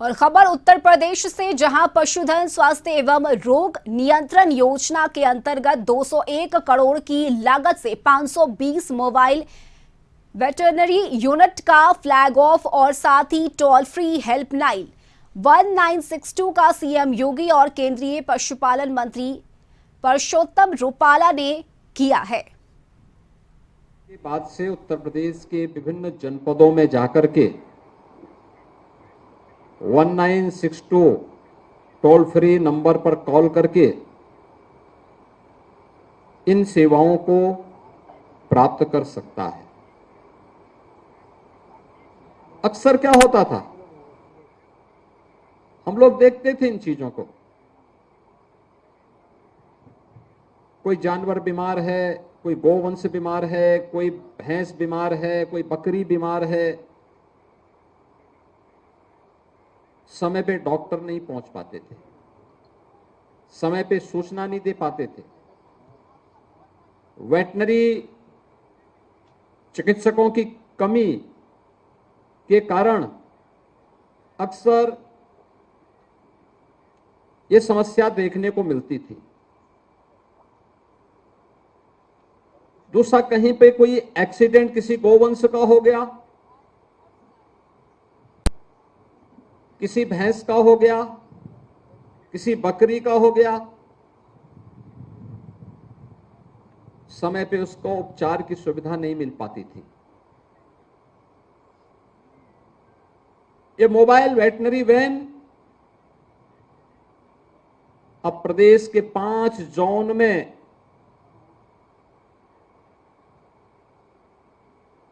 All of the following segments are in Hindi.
और खबर उत्तर प्रदेश से, जहां पशुधन स्वास्थ्य एवं रोग नियंत्रण योजना के अंतर्गत 201 करोड़ की लागत से 520 मोबाइल वेटरनरी यूनिट का फ्लैग ऑफ और साथ ही टोल फ्री हेल्पलाइन 1962 का सीएम योगी और केंद्रीय पशुपालन मंत्री परषोत्तम रुपाला ने किया है। के बाद से उत्तर प्रदेश के विभिन्न जनपदों में जाकर के 1962 टोल फ्री नंबर पर कॉल करके इन सेवाओं को प्राप्त कर सकता है। अक्सर क्या होता था, हम लोग देखते थे इन चीजों को, कोई जानवर बीमार है, कोई गोवंश बीमार है, कोई भैंस बीमार है, कोई बकरी बीमार है, समय पे डॉक्टर नहीं पहुंच पाते थे, समय पे सूचना नहीं दे पाते थे। वेटनरी चिकित्सकों की कमी के कारण अक्सर ये समस्या देखने को मिलती थी। दूसरा, कहीं पे कोई एक्सीडेंट किसी गोवंश का हो गया, किसी भैंस का हो गया, किसी बकरी का हो गया, समय पे उसको उपचार की सुविधा नहीं मिल पाती थी। ये मोबाइल वेटनरी वैन अब प्रदेश के 5 जोन में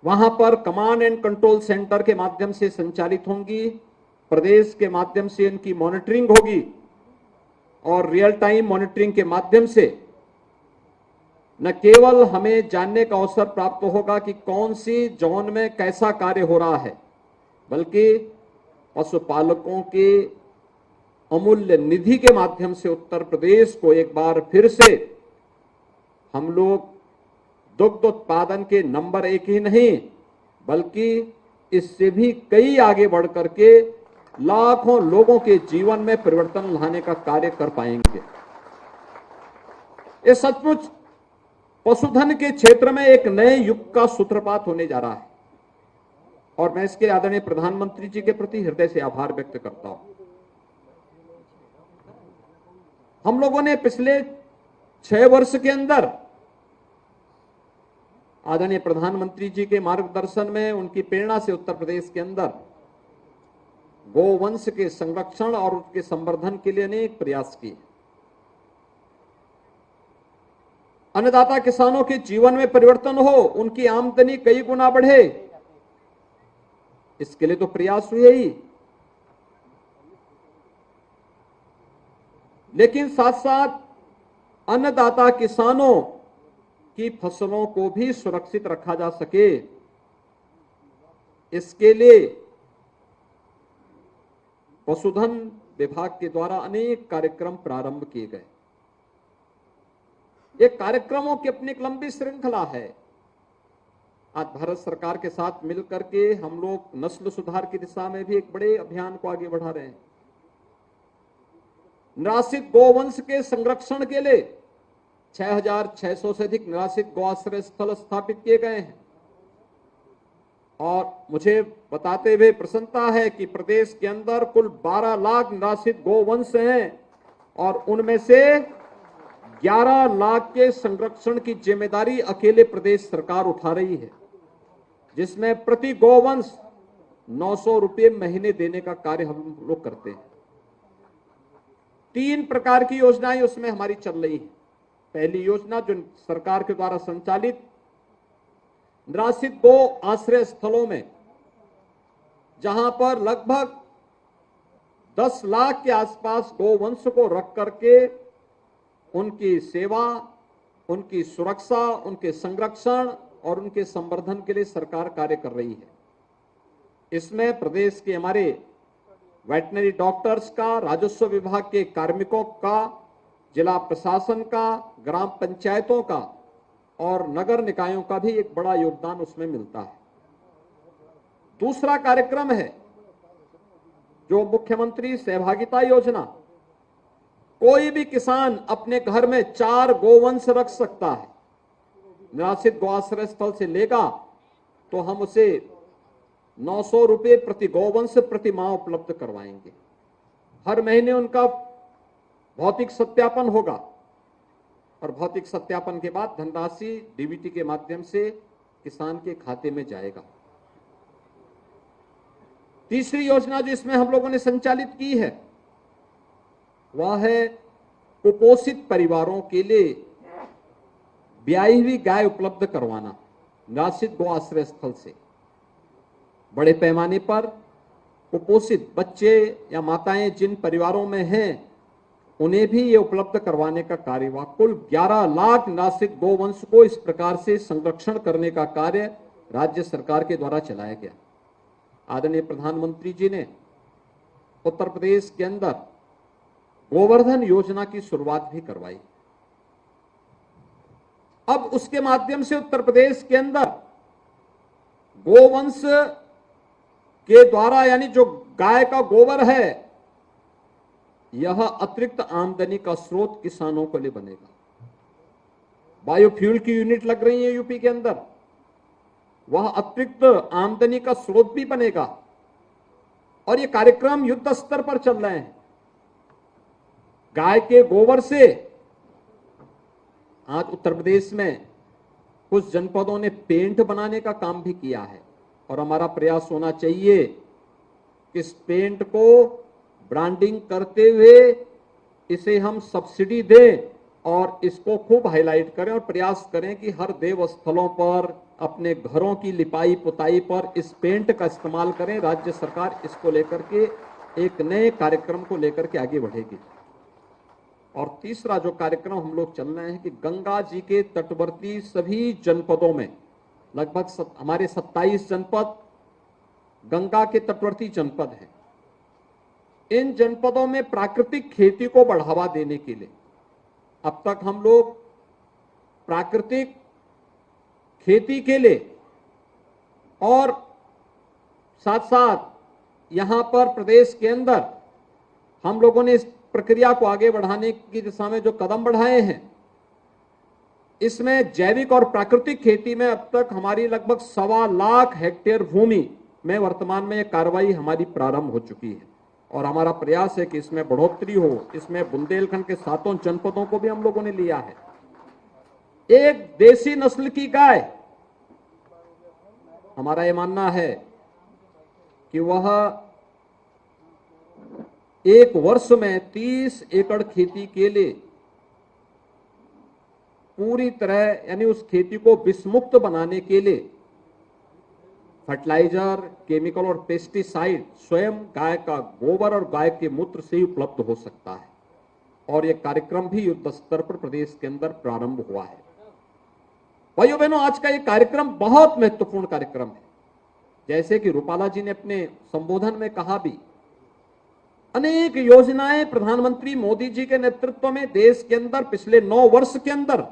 वहां पर कमांड एंड कंट्रोल सेंटर के माध्यम से संचालित होंगी। प्रदेश के माध्यम से इनकी मॉनिटरिंग होगी और रियल टाइम मॉनिटरिंग के माध्यम से न केवल हमें जानने का अवसर प्राप्त होगा कि कौन सी जोन में कैसा कार्य हो रहा है, बल्कि पशुपालकों के अमूल्य निधि के माध्यम से उत्तर प्रदेश को एक बार फिर से हम लोग दुग्ध उत्पादन के नंबर 1 ही नहीं, बल्कि इससे भी कई आगे बढ़ करके लाखों लोगों के जीवन में परिवर्तन लाने का कार्य कर पाएंगे। ये सचमुच पशुधन के क्षेत्र में एक नए युग का सूत्रपात होने जा रहा है और मैं इसके आदरणीय प्रधानमंत्री जी के प्रति हृदय से आभार व्यक्त करता हूं। हम लोगों ने पिछले 6 वर्ष के अंदर आदरणीय प्रधानमंत्री जी के मार्गदर्शन में, उनकी प्रेरणा से उत्तर प्रदेश के अंदर गोवंश के संरक्षण और उसके संवर्धन के लिए अनेक प्रयास किए। अन्नदाता किसानों के जीवन में परिवर्तन हो, उनकी आमदनी कई गुना बढ़े, इसके लिए तो प्रयास हुए ही, लेकिन साथ साथ अन्नदाता किसानों की फसलों को भी सुरक्षित रखा जा सके, इसके लिए पशुधन विभाग के द्वारा अनेक कार्यक्रम प्रारंभ किए गए। ये कार्यक्रमों की अपनी एक लंबी श्रृंखला है। आज भारत सरकार के साथ मिलकर के हम लोग नस्ल सुधार की दिशा में भी एक बड़े अभियान को आगे बढ़ा रहे हैं। निराश्रित गोवंश के संरक्षण के लिए 6600 से अधिक निराश्रित गौ आश्रय स्थल स्थापित किए गए हैं और मुझे बताते हुए प्रसन्नता है कि प्रदेश के अंदर कुल 12 लाख निराश्रित गोवंश हैं और उनमें से 11 लाख के संरक्षण की जिम्मेदारी अकेले प्रदेश सरकार उठा रही है, जिसमें प्रति गोवंश 900 रुपये महीने देने का कार्य हम लोग करते हैं। 3 प्रकार की योजनाएं उसमें हमारी चल रही है। पहली योजना जो सरकार के द्वारा संचालित निराश्रित गो आश्रय स्थलों में, जहां पर लगभग 10 लाख के आसपास गोवंश को रख करके उनकी सेवा, उनकी सुरक्षा, उनके संरक्षण और उनके संवर्धन के लिए सरकार कार्य कर रही है। इसमें प्रदेश के हमारे वेटनरी डॉक्टर्स का, राजस्व विभाग के कार्मिकों का, जिला प्रशासन का, ग्राम पंचायतों का और नगर निकायों का भी एक बड़ा योगदान उसमें मिलता है। दूसरा कार्यक्रम है जो मुख्यमंत्री सहभागिता योजना, कोई भी किसान अपने घर में 4 गोवंश रख सकता है। निराश्रित गौ आश्रय स्थल से लेगा तो हम उसे 900 रुपए प्रति गोवंश प्रति माह उपलब्ध करवाएंगे। हर महीने उनका भौतिक सत्यापन होगा और भौतिक सत्यापन के बाद धनराशि डीबीटी के माध्यम से किसान के खाते में जाएगा। तीसरी योजना जो इसमें हम लोगों ने संचालित की है वह है कुपोषित परिवारों के लिए ब्याई हुई गाय उपलब्ध करवाना। निराश्रित गौ आश्रय स्थल से बड़े पैमाने पर कुपोषित बच्चे या माताएं जिन परिवारों में हैं उन्हें भी ये उपलब्ध करवाने का कार्य हुआ। कुल 11 लाख निराश्रित गोवंश को इस प्रकार से संरक्षण करने का कार्य राज्य सरकार के द्वारा चलाया गया। आदरणीय प्रधानमंत्री जी ने उत्तर प्रदेश के अंदर गोवर्धन योजना की शुरुआत भी करवाई। अब उसके माध्यम से उत्तर प्रदेश के अंदर गोवंश के द्वारा यानी जो गाय का गोबर है यह अतिरिक्त आमदनी का स्रोत किसानों के लिए बनेगा। बायोफ्यूल की यूनिट लग रही है यूपी के अंदर, वह अतिरिक्त आमदनी का स्रोत भी बनेगा और ये कार्यक्रम युद्ध स्तर पर चल रहे हैं। गाय के गोबर से आज उत्तर प्रदेश में कुछ जनपदों ने पेंट बनाने का काम भी किया है और हमारा प्रयास होना चाहिए कि इस पेंट को ब्रांडिंग करते हुए इसे हम सब्सिडी दें और इसको खूब हाईलाइट करें और प्रयास करें कि हर देव स्थलों पर अपने घरों की लिपाई पुताई पर इस पेंट का इस्तेमाल करें। राज्य सरकार इसको लेकर के एक नए कार्यक्रम को लेकर के आगे बढ़ेगी। और तीसरा जो कार्यक्रम हम लोग चल रहे हैं कि गंगा जी के तटवर्ती सभी जनपदों में लगभग हमारे 27 जनपद गंगा के तटवर्ती जनपद हैं। इन जनपदों में प्राकृतिक खेती को बढ़ावा देने के लिए अब तक हम लोग प्राकृतिक खेती के लिए और साथ साथ यहां पर प्रदेश के अंदर हम लोगों ने इस प्रक्रिया को आगे बढ़ाने की दिशा में जो कदम बढ़ाए हैं, इसमें जैविक और प्राकृतिक खेती में अब तक हमारी लगभग 1.25 लाख हेक्टेयर भूमि में वर्तमान में यह कार्रवाई हमारी प्रारंभ हो चुकी है और हमारा प्रयास है कि इसमें बढ़ोतरी हो। इसमें बुंदेलखंड के 7 जनपदों को भी हम लोगों ने लिया है। एक देसी नस्ल की गाय, हमारा यह मानना है कि वह एक वर्ष में 30 एकड़ खेती के लिए पूरी तरह यानी उस खेती को विषमुक्त बनाने के लिए फर्टिलाइजर, केमिकल और पेस्टिसाइड स्वयं गाय का गोबर और गाय के मूत्र से ही उपलब्ध हो सकता है और यह कार्यक्रम भी युद्ध स्तर पर प्रदेश के अंदर प्रारंभ हुआ है। भाइयों बहनों, आज का यह कार्यक्रम बहुत महत्वपूर्ण कार्यक्रम है। जैसे कि रूपाला जी ने अपने संबोधन में कहा भी, अनेक योजनाएं प्रधानमंत्री मोदी जी के नेतृत्व में देश के अंदर पिछले 9 वर्ष के अंदर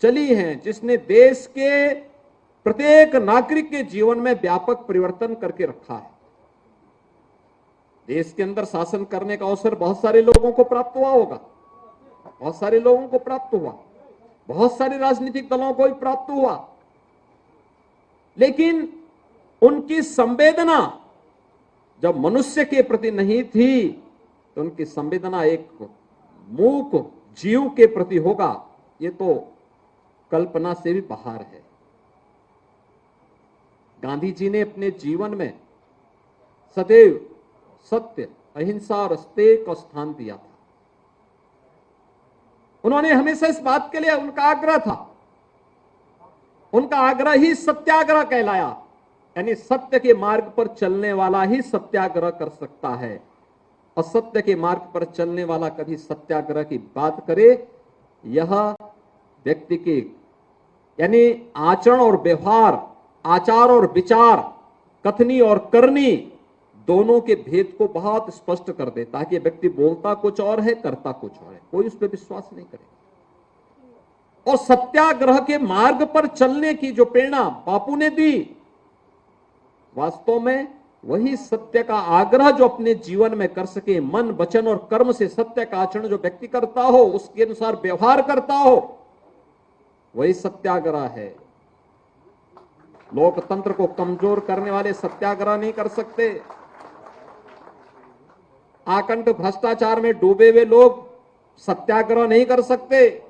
चली हैं, जिसने देश के प्रत्येक नागरिक के जीवन में व्यापक परिवर्तन करके रखा है। देश के अंदर शासन करने का अवसर बहुत सारे लोगों को प्राप्त हुआ होगा, बहुत सारे लोगों को प्राप्त हुआ, बहुत सारे राजनीतिक दलों को भी प्राप्त हुआ, लेकिन उनकी संवेदना जब मनुष्य के प्रति नहीं थी तो उनकी संवेदना एक मूक जीव के प्रति होगा, ये तो कल्पना से भी बाहर है। गांधी जी ने अपने जीवन में सदैव सत्य, अहिंसा और अस्तेय को स्थान दिया था। उन्होंने हमेशा इस बात के लिए उनका आग्रह था, उनका आग्रह ही सत्याग्रह कहलाया, यानी सत्य के मार्ग पर चलने वाला ही सत्याग्रह कर सकता है। असत्य के मार्ग पर चलने वाला कभी सत्याग्रह की बात करे, यह व्यक्ति के यानी आचरण और व्यवहार, आचार और विचार, कथनी और करनी दोनों के भेद को बहुत स्पष्ट कर देता है कि व्यक्ति बोलता कुछ और है, करता कुछ और है, कोई उस पर विश्वास नहीं करेगा। और सत्याग्रह के मार्ग पर चलने की जो प्रेरणा बापू ने दी, वास्तव में वही सत्य का आग्रह जो अपने जीवन में कर सके, मन वचन और कर्म से सत्य का आचरण जो व्यक्ति करता हो, उसके अनुसार व्यवहार करता हो, वही सत्याग्रह है। लोकतंत्र को कमजोर करने वाले सत्याग्रह नहीं कर सकते। आकंठ भ्रष्टाचार में डूबे हुए लोग सत्याग्रह नहीं कर सकते।